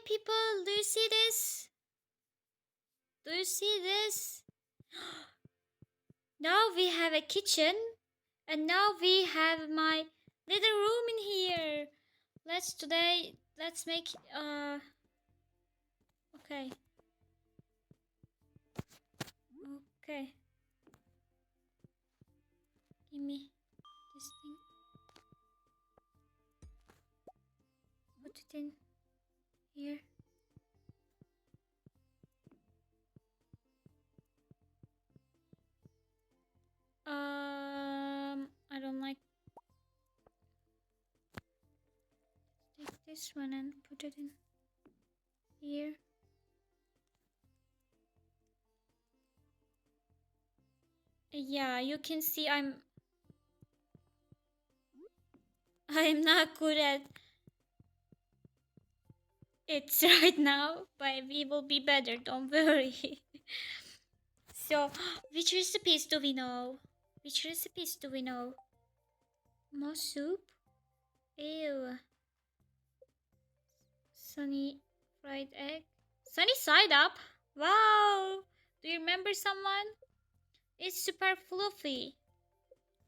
people, do you see this? Do you see this? Now we have a kitchen, and now we have my little room in here. Let's make okay. Okay. Give me this thing. Put it in here. I don't like. Take this one and put it in here. Yeah, you can see I'm not good at it right now, but we will be better, don't worry. So, which recipes do we know? Which recipes do we know? More soup? Ew. Sunny fried egg? Sunny side up? Wow! Do you remember someone? It's super fluffy.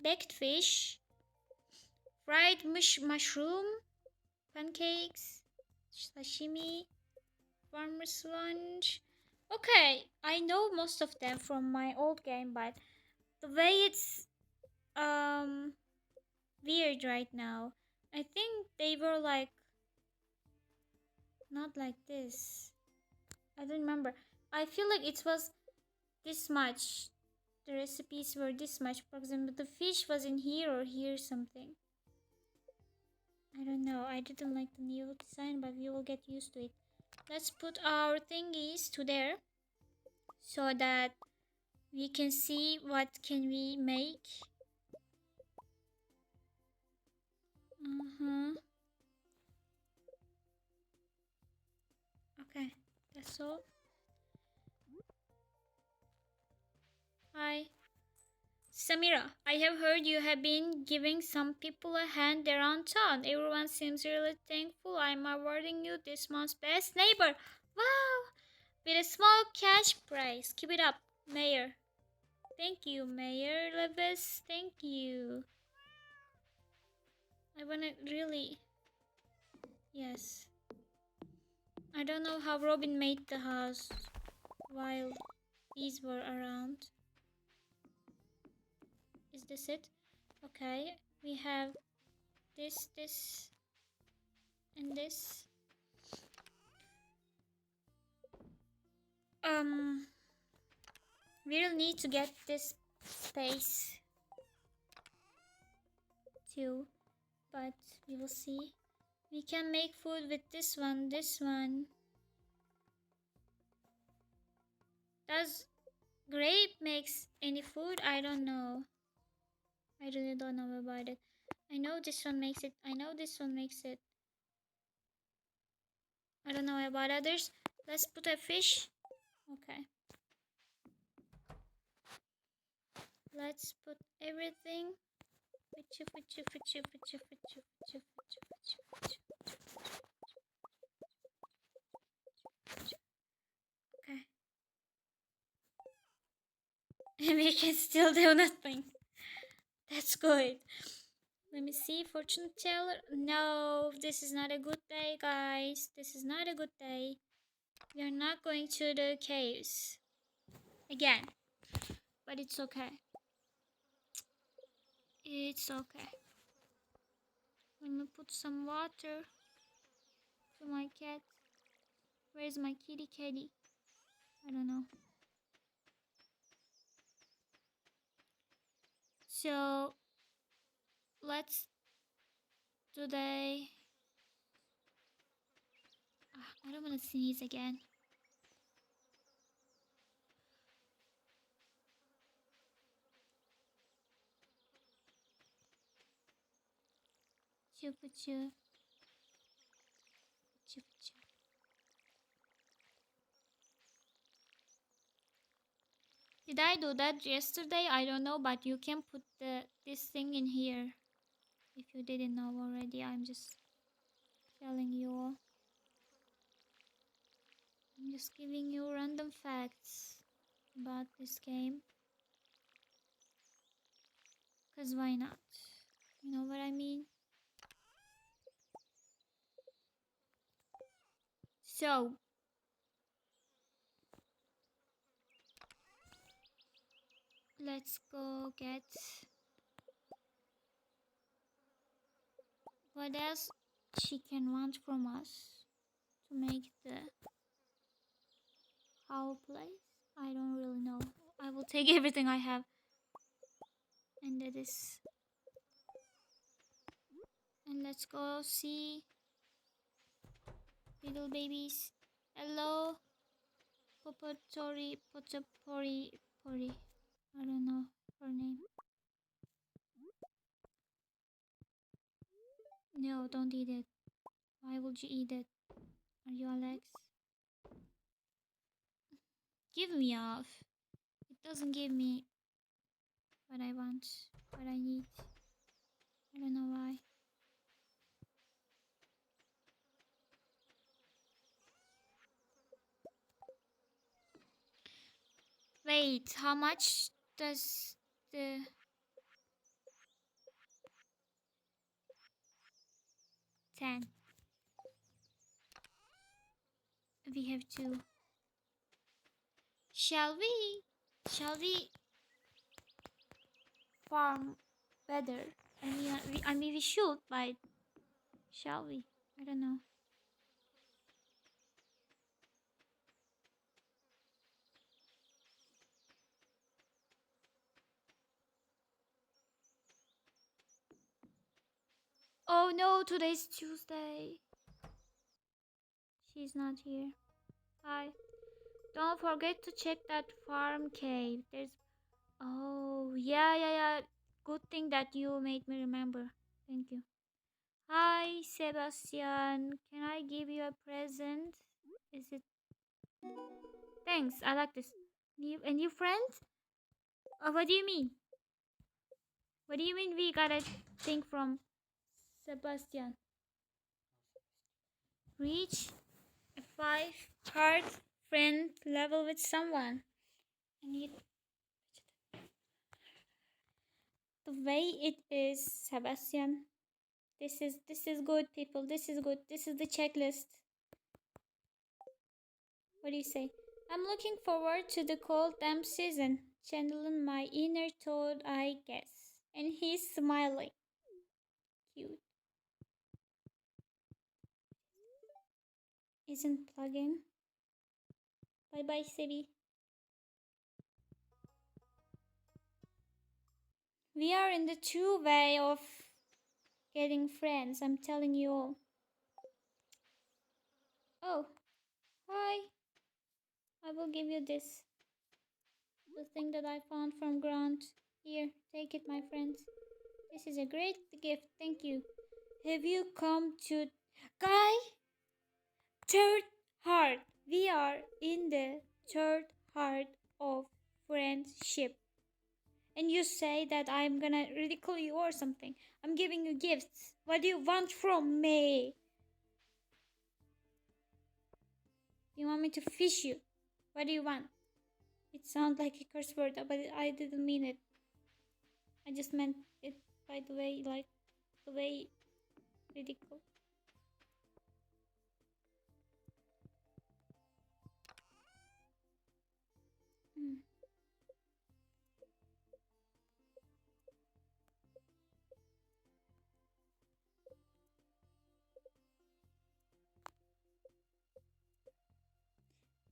Baked fish? Fried mushroom? Pancakes? Sashimi? Farmer's lunch? Okay, I know most of them from my old game, but the way it's um weird right now. I think they were like not like this. I don't remember. I feel like it was this much. The recipes were this much. For example, the fish was in here or here something. I don't know. I didn't like the new design, but we will get used to it. Let's put our thingies to there so that we can see what can we make. Okay, that's all. Hi. Samira, I have heard you have been giving some people a hand around town. Everyone seems really thankful. I'm awarding you this month's best neighbor. Wow! With a small cash prize. Keep it up, Mayor. Thank you, Mayor Levis. Thank you. I wanna really. Yes. I don't know how Robin made the house while these were around. Is this it? Okay, we have this, and this. We'll need to get this space too, but we will see. We can make food with this one, this one. Does grape makes any food? I don't know. I really don't know about it. I know this one makes it. I know this one makes it. I don't know about others. Let's put a fish. Okay. Let's put everything. Okay. And we can still do nothing. That's good. Let me see. Fortune teller. No, this is not a good day, guys. This is not a good day. We are not going to the caves again. But it's okay. It's okay. Let me put some water to my cat. Where's my kitty? I don't know. So let's today. I don't want to sneeze again. Choo. Did I do that yesterday? I don't know, but you can put this thing in here. If you didn't know already, I'm just telling you all. Just giving you random facts about this game. Cause why not? You know what I mean? So, let's go get what else she can want from us to make the whole place. I don't really know. I will take everything I have. And that is. And let's go see little babies. Hello, Popotori, Potopori, Pori. I don't know her name. No, don't eat it. Why would you eat it? Are you Alex? Give me off. It doesn't give me what I want, what I need. I don't know why. Wait, how much does the 10? We have two. Shall we? Shall we farm better? I mean, we should, but shall we? I don't know. Oh no, today's Tuesday. She's not here. Hi. Don't forget to check that farm cave. There's. Oh, yeah, yeah, yeah. Good thing that you made me remember. Thank you. Hi, Sebastian. Can I give you a present? Is it? Thanks. I like this. A new friend? What do you mean? What do you mean we got a thing from Sebastian? Reach a 5 card friend level with someone. I need the way it is, Sebastian. This is good, people. This is good. This is the checklist. What do you say? I'm looking forward to the cold damp season. Channeling my inner toad, I guess. And he's smiling. Cute. Isn't plugging. Bye bye, Sebi. We are in the true way of getting friends. I'm telling you all. Oh, hi. I will give you this. The thing that I found from Grant. Here, take it, my friends. This is a great gift. Thank you. Have you come to. Guy? Third heart. We are in the third heart of friendship. And you say that I'm gonna ridicule you or something. I'm giving you gifts. What do you want from me? You want me to fish you? What do you want? It sounds like a curse word, but I didn't mean it. I just meant it by the way, like the way ridicule. Mm.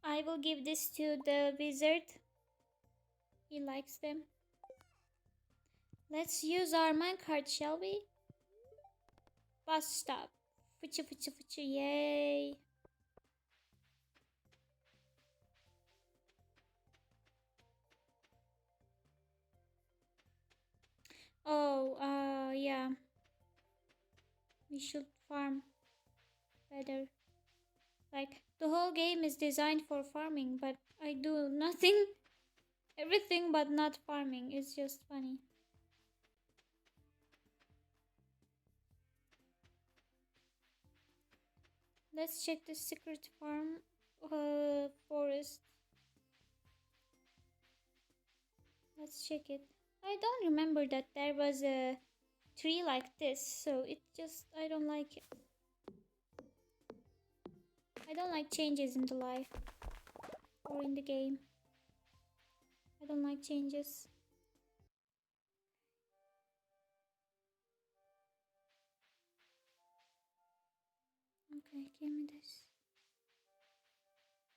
I will give this to the wizard. He likes them. Let's use our minecart, shall we? Bus stop. Fuchu fuchu fuchu, yay. Oh, yeah. We should farm better. Like, the whole game is designed for farming, but I do nothing, everything but not farming. It's just funny. Let's check the secret farm. forest. Let's check it. I don't remember that there was a tree like this, so it just I don't like it. I don't like changes in the life or in the game. I don't like changes. Okay, give me this.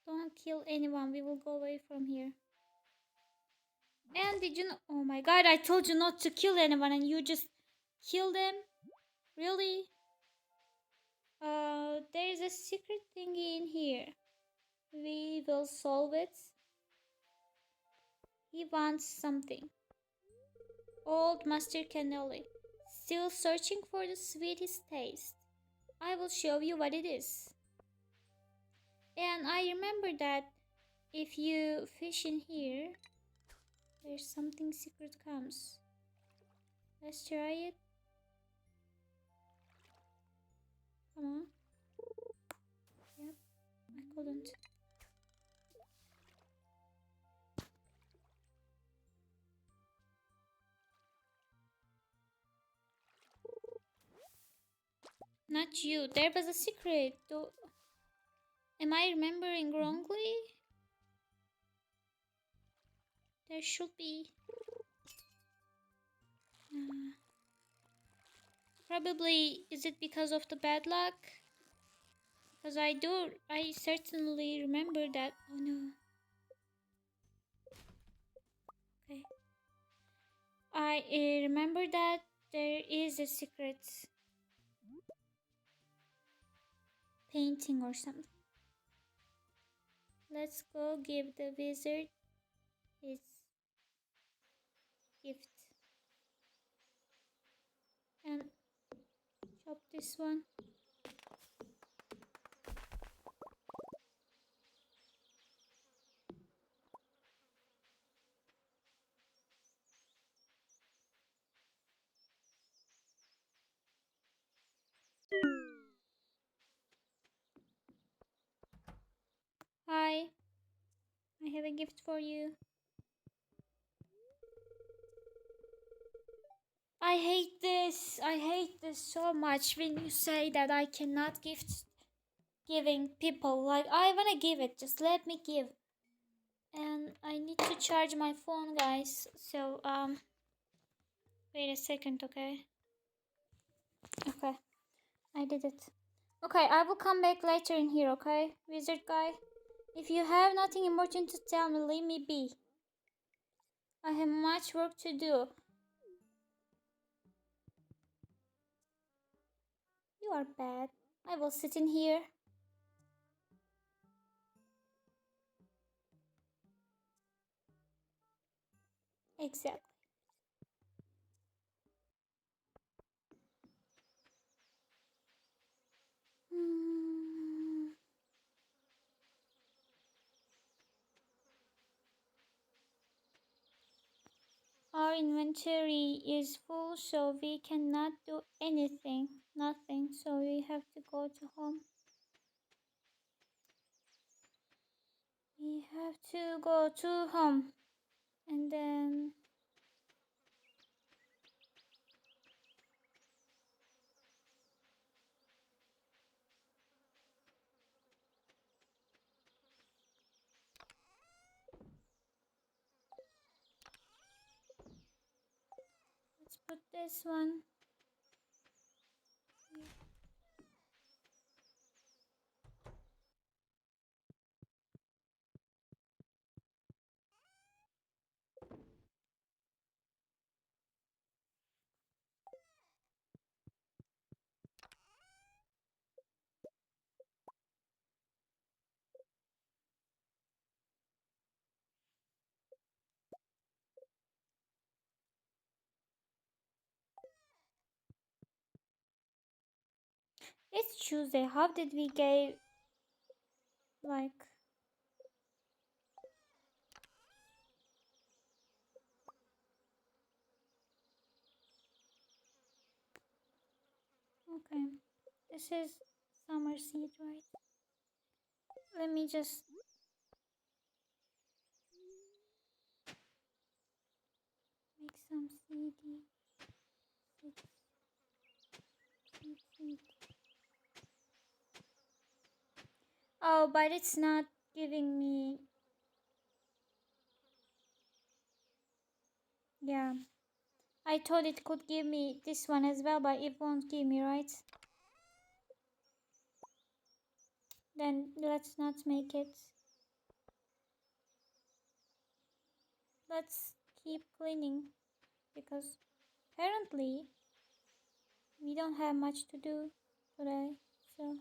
Don't kill anyone. We will go away from here. And did you know? Oh my god, I told you not to kill anyone and you just kill them? Really? There is a secret thingy in here. We will solve it. He wants something. Old Master Cannoli. Still searching for the sweetest taste. I will show you what it is. And I remember that if you fish in here, there's something secret comes. Let's try it. Come on. Yep, I couldn't. Not you. There was a secret. Am I remembering wrongly? There should be. Uh, Probably. Is it because of the bad luck? Because I certainly remember that. Oh no. Okay. I remember that there is a secret painting or something. Let's go give the wizard his gift. And chop this one. Hi, I have a gift for you. I hate this. I hate this so much when you say that I cannot gift giving people. Like, I wanna give it. Just let me give. And I need to charge my phone, guys. So, wait a second, okay? Okay, I did it. Okay, I will come back later in here, okay? Wizard guy. If you have nothing important to tell me, leave me be. I have much work to do. You are bad. I will sit in here. Exactly. Hmm. Our inventory is full, so we cannot do anything. Nothing. So we have to go to home. We have to go to home. And then let's put this one. It's Tuesday. How did we get like okay. This is summer seed, right? Let me just make some CD. Oh, but it's not giving me. Yeah. I thought it could give me this one as well, but it won't give me, right? Then let's not make it. Let's keep cleaning because apparently we don't have much to do today. So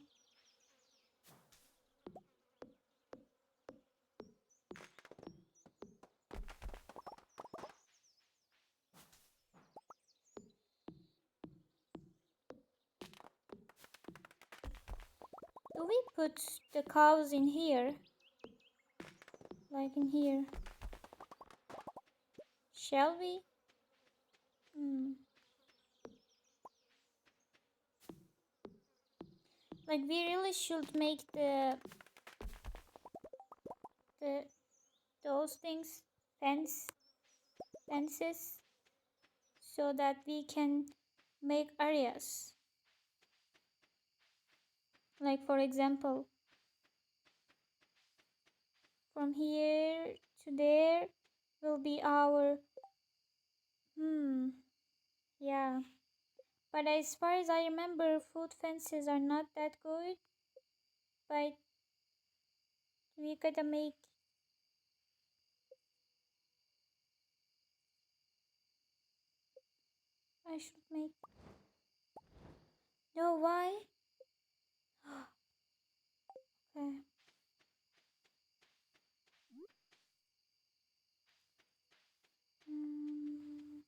do we put the cows in here? Like in here? Shall we? Hmm. Like we really should make the those things fences so that we can make areas. Like for example, from here to there will be our yeah. But as far as I remember, food fences are not that good. But we gotta make. I should make. No, why? Okay. Mm,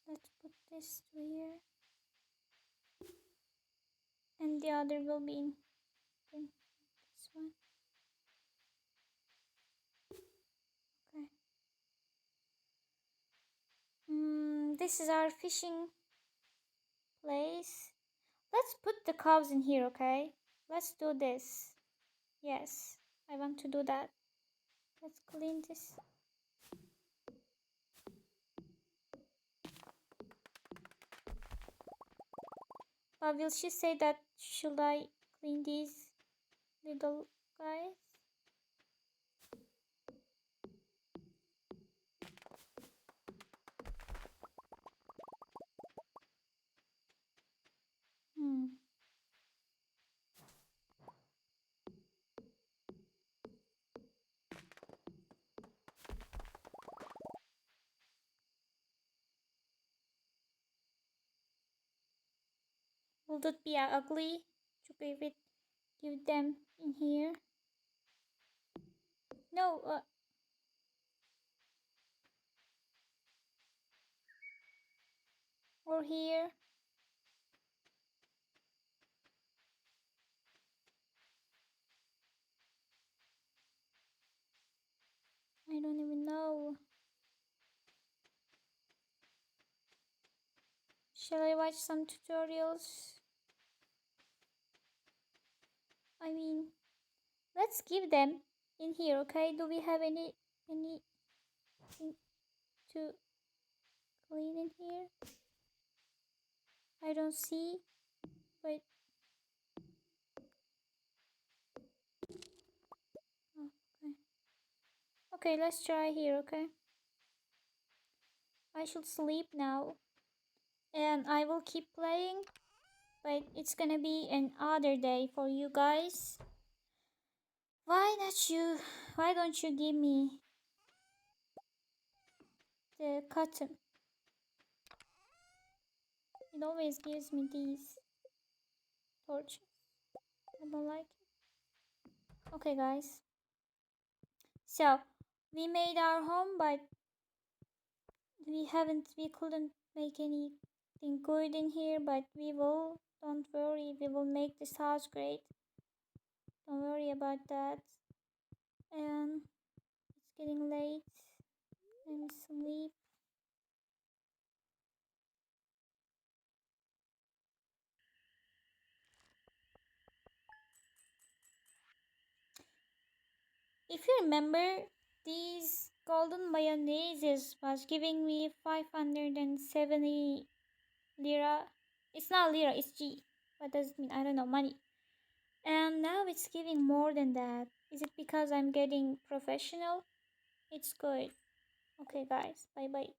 let's put this to here, and the other will be in this one. Okay. This is our fishing place. Let's put the cows in here, okay? Let's do this. Yes, I want to do that. Let's clean this. But will she say that should I clean these little guys? Hmm. Will that be ugly to give them in here? No, or here. I don't even know. Shall I watch some tutorials? I mean, let's give them in here, okay? Do we have anything to clean in here? I don't see. Wait. Oh, okay. Okay, let's try here, okay? I should sleep now. And I will keep playing. But it's gonna be another day for you guys. Why not you? Why don't you give me the cotton? It always gives me these torches. I don't like it. Okay, guys. So we made our home, but we couldn't make anything good in here. But we will. Don't worry. We will make this house great. Don't worry about that. And it's getting late. I'm asleep. If you remember, these golden mayonnaises was giving me 570 lira. It's not lira, it's G. What does it mean? I don't know, money. And now it's giving more than that. Is it because I'm getting professional? It's good. Okay, guys. Bye bye.